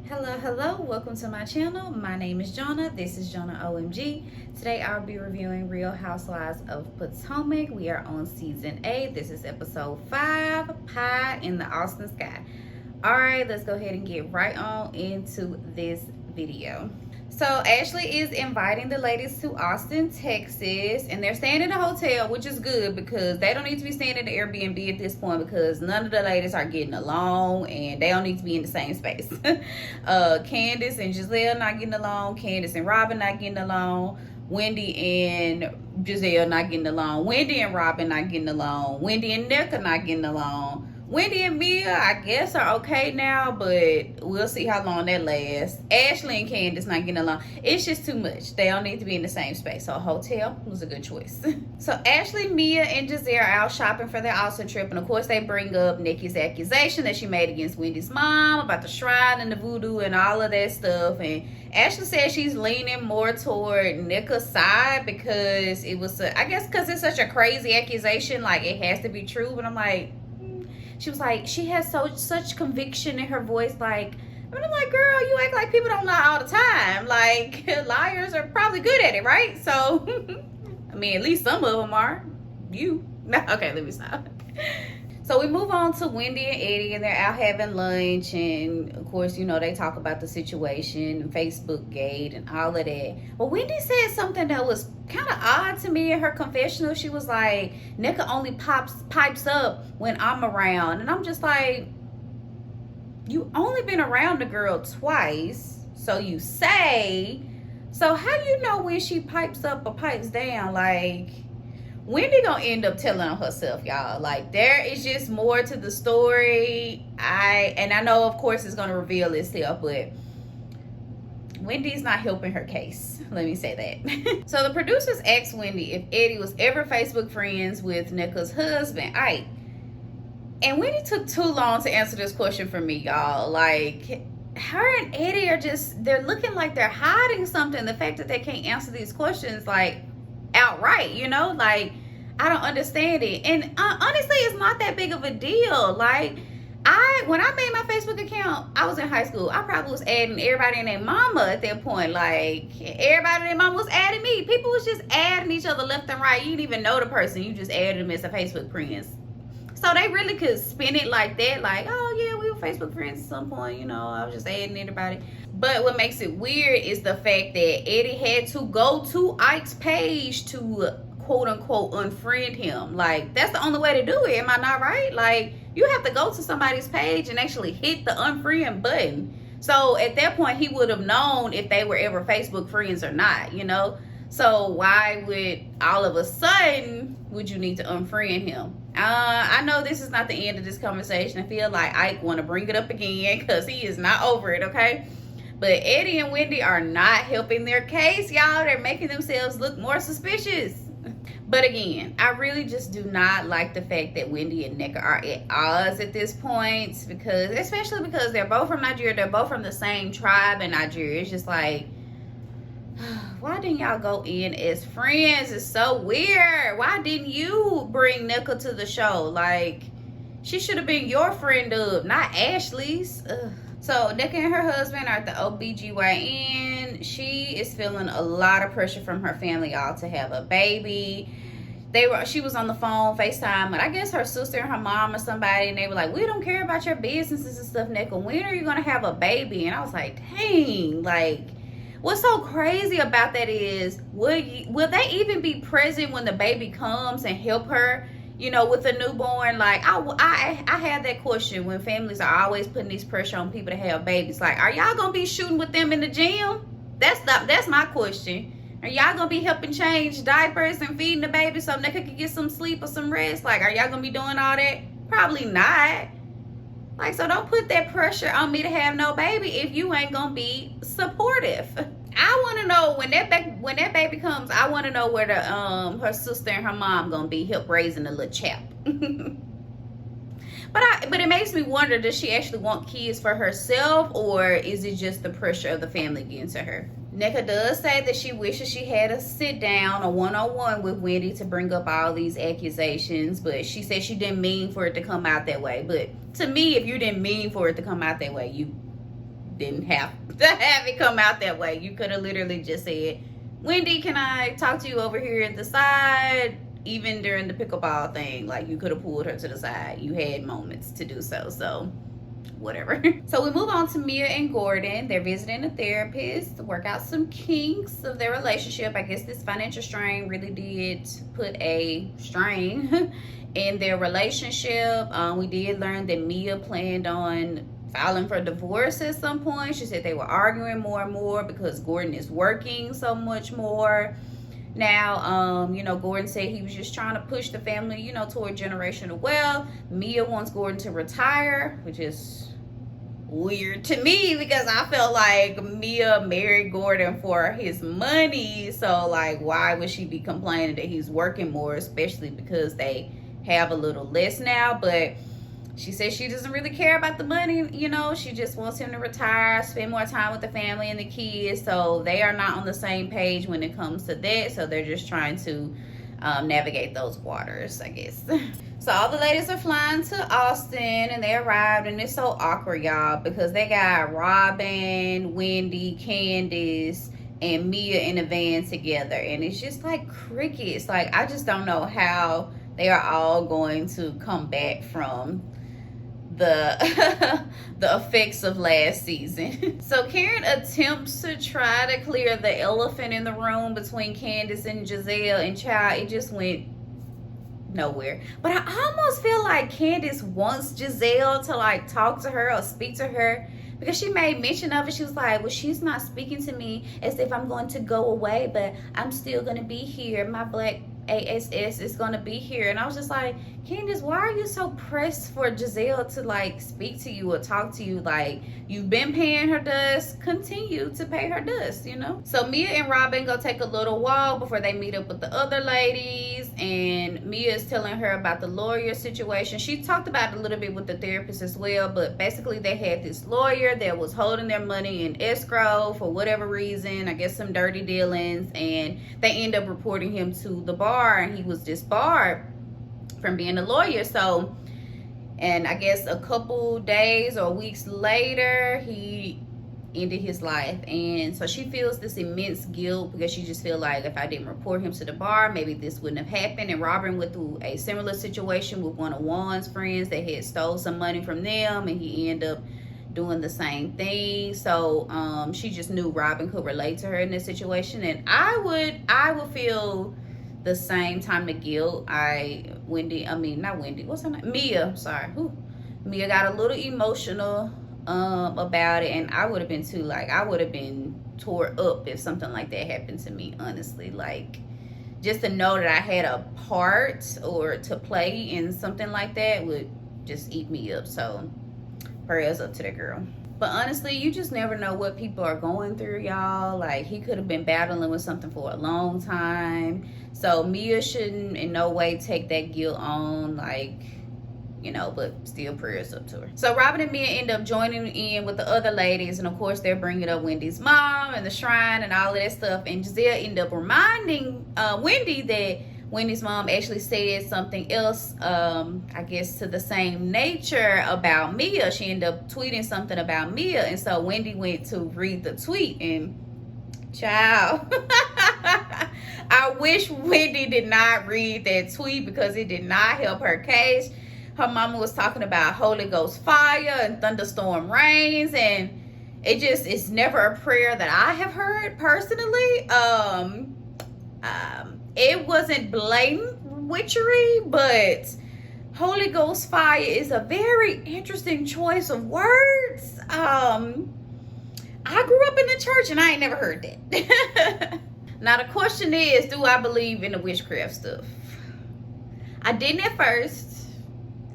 Hello, welcome to my channel. My name is Jonah. This is Jonah OMG. Today I'll be reviewing Real Housewives of Potomac. We are on season 8. This is episode 5, Pie in the Austin Sky. Alright, let's go ahead and get right on into this video. So Ashley is inviting the ladies to Austin, Texas, and they're staying in a hotel, which is good because they don't need to be staying in the Airbnb at this point because none of the ladies are getting along and they don't need to be in the same space. Candace and Giselle not getting along. Candace and Robin not getting along. Wendy and Giselle not getting along. Wendy and Robin not getting along. Wendy and Nneka not getting along. Wendy and Mia, I guess, are okay now, but we'll see how long that lasts. Ashley and Candace not getting along. It's just too much. They don't need to be in the same space. So a hotel was a good choice. So Ashley, Mia, and Giselle are out shopping for their Austin trip. And of course, they bring up Nikki's accusation that she made against Wendy's mom about the shrine and the voodoo and all of that stuff. And Ashley says she's leaning more toward Nneka's side because it was, I guess, because it's such a crazy accusation. Like, it has to be true. But I'm like, she was like, she has such conviction in her voice. Like, and I'm like, girl, you act like people don't lie all the time. Like, liars are probably good at it, right? So, I mean, at least some of them are. You. No, okay, let me stop. So we move on to Wendy and Eddie, and they're out having lunch. And, of course, you know, they talk about the situation and Facebook gate and all of that. But Wendy said something that was kind of odd to me in her confessional. She was like, Nneka only pipes up when I'm around. And I'm just like, you only been around the girl twice, so you say. So how you know when she pipes up or pipes down? Like, Wendy gonna end up telling on herself, y'all. Like, there is just more to the story. I know, of course, it's gonna reveal itself, but Wendy's not helping her case. Let me say that. So the producers asked Wendy if Eddie was ever Facebook friends with Nneka's husband, Ike. And Wendy took too long to answer this question for me, y'all. Like, her and Eddie are just, they're looking like they're hiding something. The fact that they can't answer these questions, like, outright, you know, like, I don't understand it. And honestly, it's not that big of a deal. Like, when I made my Facebook account, I was in high school. I probably was adding everybody and their mama at that point. Like, everybody and their mama was adding me. People was just adding each other left and right. You didn't even know the person. You just added them as a Facebook friends. So they really could spin it like that. Like, oh yeah, we were Facebook friends at some point. You know, I was just adding everybody. But what makes it weird is the fact that Eddie had to go to Ike's page to quote unquote unfriend him. Like, that's the only way to do it. Am I not right? Like, you have to go to somebody's page and actually hit the unfriend button. So at that point, he would have known if they were ever Facebook friends or not, you know? So why would all of a sudden would you need to unfriend him? I know this is not the end of this conversation. I feel like Ike want to bring it up again because he is not over it, okay? But Eddie and Wendy are not helping their case, y'all. They're making themselves look more suspicious. But again, I really just do not like the fact that Wendy and Nneka are at odds at this point, because especially because they're both from Nigeria. They're both from the same tribe in Nigeria. It's just like, why didn't y'all go in as friends? It's so weird. Why didn't you bring Nneka to the show? Like, she should have been your friend of, not Ashley's. Ugh. So Nneka and her husband are at the OBGYN. She is feeling a lot of pressure from her family, y'all, to have a baby. She was on the phone, FaceTime, and I guess her sister and her mom or somebody, and they were like, we don't care about your businesses and stuff, Nneka. When are you gonna have a baby? And I was like, dang, like, what's so crazy about that is, will they even be present when the baby comes and help her, you know, with a newborn? Like, I had that question when families are always putting this pressure on people to have babies. Like, are y'all gonna be shooting with them in the gym? That's my question. Are y'all gonna be helping change diapers and feeding the baby so Nneka can get some sleep or some rest? Like, are y'all gonna be doing all that? Probably not. Like, so don't put that pressure on me to have no baby if you ain't gonna be supportive. I want to know when that baby comes. I want to know where the her sister and her mom gonna be help raising the little chap. But it makes me wonder, does she actually want kids for herself, or is it just the pressure of the family getting to her? Nneka does say that she wishes she had a sit down, a one-on-one with Wendy to bring up all these accusations, but she said she didn't mean for it to come out that way. But to me, if you didn't mean for it to come out that way, you didn't have to have it come out that way. You could have literally just said, Wendy, can I talk to you over here at the side? Even during the pickleball thing, like, you could have pulled her to the side. You had moments to do so. So whatever. So we move on to Mia and Gordon. They're visiting a therapist to work out some kinks of their relationship. I guess this financial strain really did put a strain in their relationship. We did learn that Mia planned on filing for divorce at some point. She said they were arguing more and more because Gordon is working so much more. Now, Gordon said he was just trying to push the family, toward generational wealth. Mia wants Gordon to retire, which is weird to me because I felt like Mia married Gordon for his money. So, like, why would she be complaining that he's working more, especially because they have a little less now? But she says she doesn't really care about the money, she just wants him to retire, spend more time with the family and the kids. So they are not on the same page when it comes to that. So they're just trying to navigate those waters, I guess. So all the ladies are flying to Austin, and they arrived, and it's so awkward, y'all, because they got Robin, Wendy, Candace, and Mia in a van together, and it's just like crickets. Like, I just don't know how they are all going to come back from the the effects of last season. So Karen attempts to try to clear the elephant in the room between Candace and Giselle, and child, it just went nowhere. But I almost feel like Candace wants Giselle to, like, talk to her or speak to her, because she made mention of it. She was like, well, she's not speaking to me as if I'm going to go away, but I'm still going to be here. My black ASS is going to be here. And I was just like, Candace, why are you so pressed for Giselle to, like, speak to you or talk to you? Like, you've been paying her dust, continue to pay her dust, So Mia and Robin go take a little walk before they meet up with the other ladies, and Mia is telling her about the lawyer situation. She talked about it a little bit with the therapist as well, but basically they had this lawyer that was holding their money in escrow for whatever reason, I guess some dirty dealings, and they end up reporting him to the bar, and he was disbarred from being a lawyer. So, and I guess a couple days or weeks later, he ended his life. And so she feels this immense guilt because she just feels like, if I didn't report him to the bar, maybe this wouldn't have happened. And Robin went through a similar situation with one of Juan's friends that had stole some money from them, and he ended up doing the same thing. So she just knew Robin could relate to her in this situation, and I would feel the same time of guilt. Mia, sorry. Mia got a little emotional about it, and I would have been too. Like, I would have been tore up if something like that happened to me, honestly. Like, just to know that I had a part or to play in something like that would just eat me up. So prayers up to that girl. But honestly, you just never know what people are going through, y'all. Like, he could have been battling with something for a long time. So Mia shouldn't in no way take that guilt on, like, but still prayers up to her. So Robin and Mia end up joining in with the other ladies, and of course they're bringing up Wendy's mom and the shrine and all of that stuff. And Giselle end up reminding Wendy that Wendy's mom actually said something else, I guess to the same nature about Mia. She ended up tweeting something about Mia, and so Wendy went to read the tweet, and child, I wish Wendy did not read that tweet because it did not help her case. Her mama was talking about Holy Ghost fire and thunderstorm rains, and it's never a prayer that I have heard personally. It wasn't blatant witchery, but Holy Ghost fire is a very interesting choice of words. I grew up in the church and I ain't never heard that. Now the question is, do I believe in the witchcraft stuff? I didn't at first,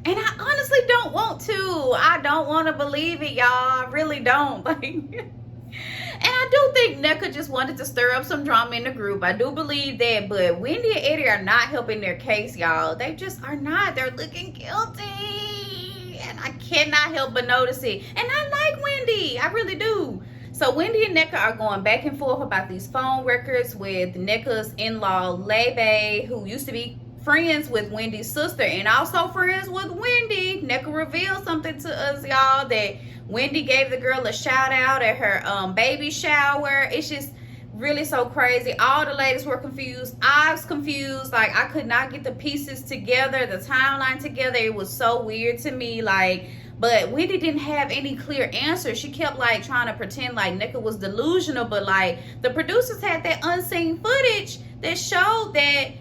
and I honestly don't want to. I don't want to believe it, y'all. I really don't. And I do think Nneka just wanted to stir up some drama in the group. I do believe that. But Wendy and Eddie are not helping their case, y'all. They just are not. They're looking guilty. And I cannot help but notice it. And I like Wendy. I really do. So Wendy and Nneka are going back and forth about these phone records with Nneka's in-law, Lebe, who used to be friends with Wendy's sister and also friends with Wendy. Nneka revealed something to us, y'all, that Wendy gave the girl a shout out at her baby shower. It's just really so crazy. All the ladies were confused. I was confused. Like, I could not get the pieces together, the timeline together. It was so weird to me. Like, but Wendy didn't have any clear answer. She kept like trying to pretend like Nneka was delusional, but like the producers had that unseen footage that showed that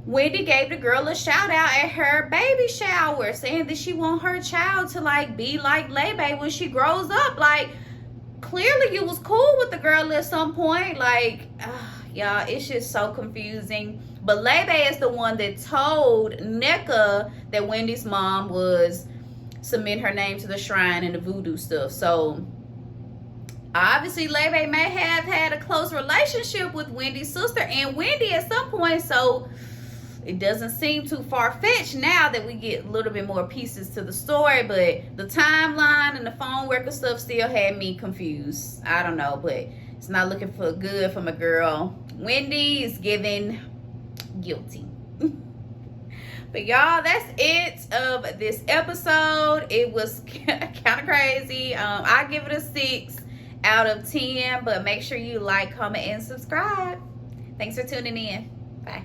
Wendy gave the girl a shout out at her baby shower, saying that she want her child to like be like Lebe when she grows up. Like, clearly you was cool with the girl at some point. Like, y'all, it's just so confusing. But Lebe is the one that told Nneka that Wendy's mom was submit her name to the shrine and the voodoo stuff. So obviously Lebe may have had a close relationship with Wendy's sister and Wendy at some point. So it doesn't seem too far-fetched now that we get a little bit more pieces to the story, but the timeline and the phone record stuff still had me confused. I don't know, but it's not looking for good from a girl. Wendy is giving guilty. But y'all, that's it of this episode. It was kind of crazy. I give it a 6 out of 10, but make sure you like, comment, and subscribe. Thanks for tuning in. Bye.